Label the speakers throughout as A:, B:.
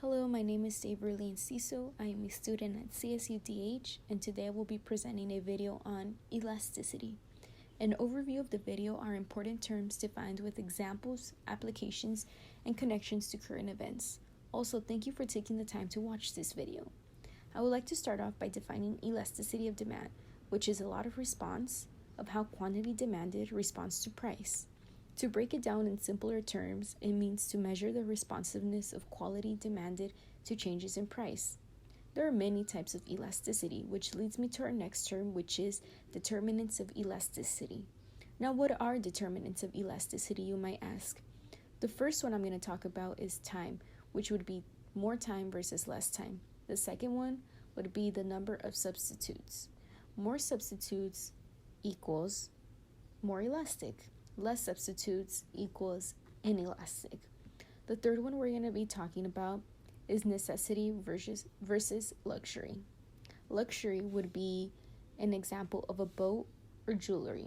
A: Hello, my name is Daverly Enciso. I am a student at CSUDH, and today I will be presenting a video on elasticity. An overview of the video are important terms defined with examples, applications, and connections to current events. Also, thank you for taking the time to watch this video. I would like to start off by defining elasticity of demand, which is a lot of response of how quantity demanded responds to price. To break it down in simpler terms, it means to measure the responsiveness of quality demanded to changes in price. There are many types of elasticity, which leads me to our next term, which is determinants of elasticity. Now, what are determinants of elasticity, you might ask? The first one I'm going to talk about is time, which would be more time versus less time. The second one would be the number of substitutes. More substitutes equals more elastic. Less substitutes equals inelastic. The third one we're going to be talking about is necessity versus luxury. Luxury would be an example of a boat or jewelry,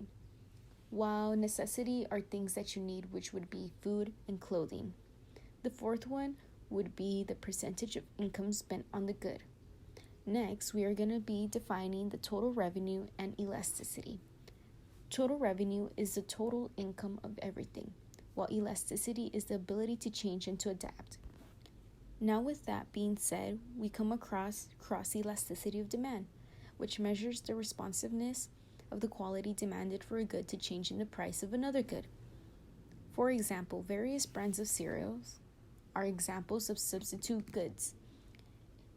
A: while necessity are things that you need, which would be food and clothing. The fourth one would be the percentage of income spent on the good. Next, we are going to be defining the total revenue and elasticity. Total revenue is the total income of everything, while elasticity is the ability to change and to adapt. Now, with that being said, we come across cross-elasticity of demand, which measures the responsiveness of the quality demanded for a good to change in the price of another good. For example, various brands of cereals are examples of substitute goods.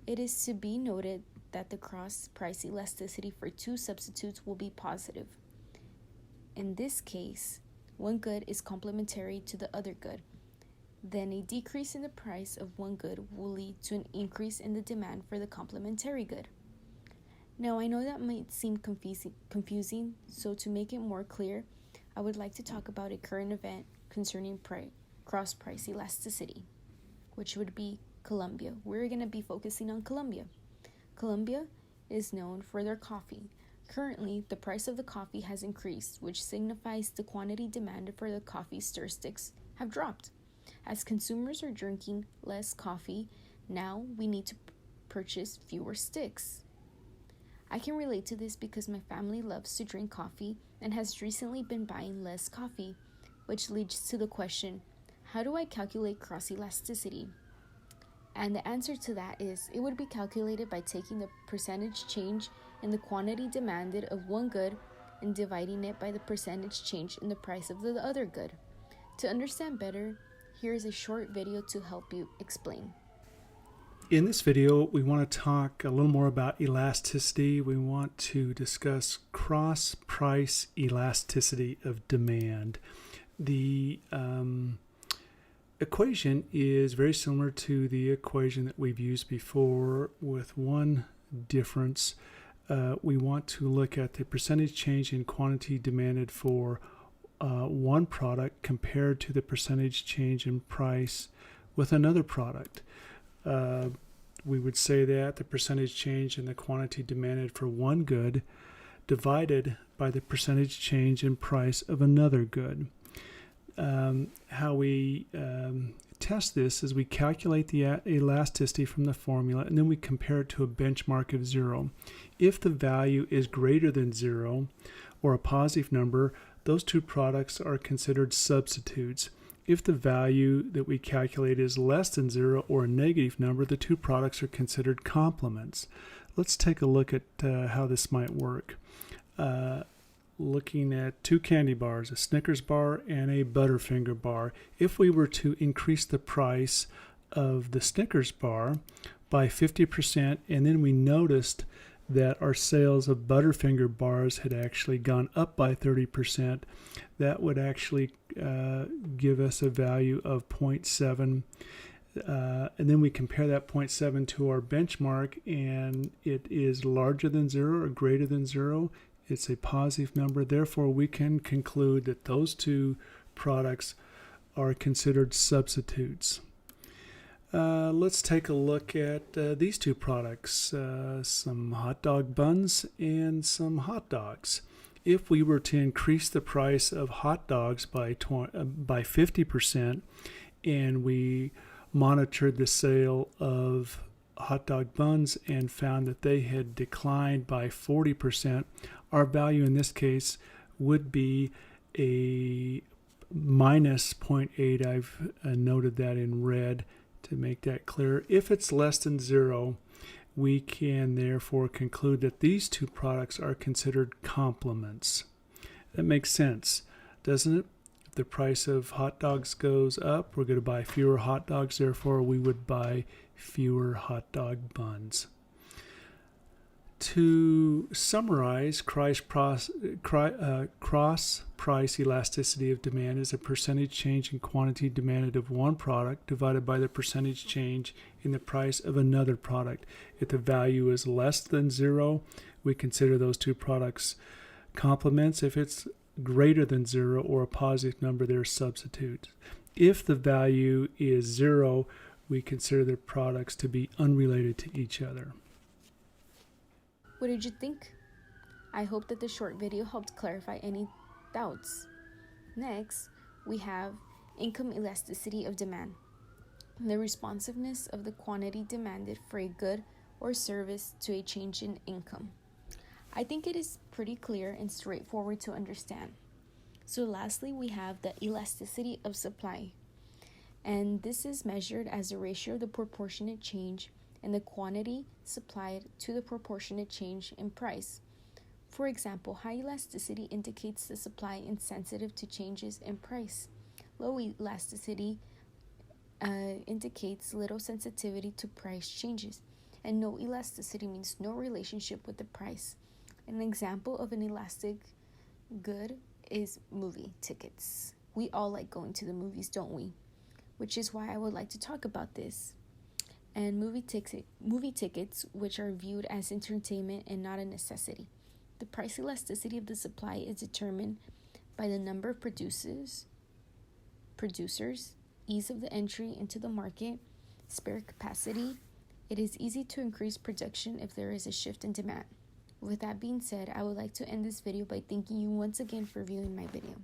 A: It is to be noted that the cross-price elasticity for two substitutes will be positive. In this case, one good is complementary to the other good. Then a decrease in the price of one good will lead to an increase in the demand for the complementary good. Now, I know that might seem confusing, so to make it more clear, I would like to talk about a current event concerning cross-price elasticity, which would be Colombia. We're going to be focusing on Colombia. Colombia is known for their coffee. Currently, the price of the coffee has increased, which signifies the quantity demanded for the coffee stir sticks have dropped. As consumers are drinking less coffee, now we need to purchase fewer sticks. I can relate to this because my family loves to drink coffee and has recently been buying less coffee, which leads to the question, how do I calculate cross-elasticity? And the answer to that is, it would be calculated by taking the percentage change in the quantity demanded of one good and dividing it by the percentage change in the price of the other good. To understand better, here is a short video to help you explain.
B: In this video, we want to talk a little more about elasticity. We want to discuss cross-price elasticity of demand. The equation is very similar to the equation that we've used before, with one difference. We want to look at the percentage change in quantity demanded for one product compared to the percentage change in price with another product. We would say that the percentage change in the quantity demanded for one good divided by the percentage change in price of another good. How we test this is we calculate the elasticity from the formula, and then we compare it to a benchmark of 0. If the value is greater than 0 or a positive number, those two products are considered substitutes. If the value that we calculate is less than 0 or a negative number, the two products are considered complements. Let's take a look at how this might work. Looking at two candy bars, a Snickers bar and a Butterfinger bar. If we were to increase the price of the Snickers bar by 50%, and then we noticed that our sales of Butterfinger bars had actually gone up by 30%, that would actually give us a value of 0.7. And then we compare that 0.7 to our benchmark, and it is larger than 0 or greater than 0. It's a positive number. Therefore, we can conclude that those two products are considered substitutes. Let's take a look at these two products, some hot dog buns and some hot dogs. If we were to increase the price of hot dogs by 50%, and we monitored the sale of hot dog buns and found that they had declined by 40%. Our value in this case would be a minus 0.8. I've noted that in red to make that clear. If it's less than 0, we can therefore conclude that these two products are considered complements. That makes sense, doesn't it? If the price of hot dogs goes up, we're going to buy fewer hot dogs, therefore we would buy fewer hot dog buns. To summarize, cross-price elasticity of demand is a percentage change in quantity demanded of one product divided by the percentage change in the price of another product. If the value is less than 0, we consider those two products complements. If it's greater than 0 or a positive number, they're substitutes. If the value is 0, we consider the products to be unrelated to each other.
A: What did you think? I hope that the short video helped clarify any doubts. Next, we have income elasticity of demand, the responsiveness of the quantity demanded for a good or service to a change in income. I think it is pretty clear and straightforward to understand. So lastly, we have the elasticity of supply, and this is measured as the ratio of the proportionate change in the quantity supplied to the proportionate change in price. For example, high elasticity indicates the supply is sensitive to changes in price. Low elasticity indicates little sensitivity to price changes, and no elasticity means no relationship with the price. An example of an elastic good is movie tickets. We all like going to the movies, don't we? Which is why I would like to talk about this. And movie tickets, which are viewed as entertainment and not a necessity. The price elasticity of the supply is determined by the number of producers, ease of the entry into the market, spare capacity. It is easy to increase production if there is a shift in demand. With that being said, I would like to end this video by thanking you once again for viewing my video.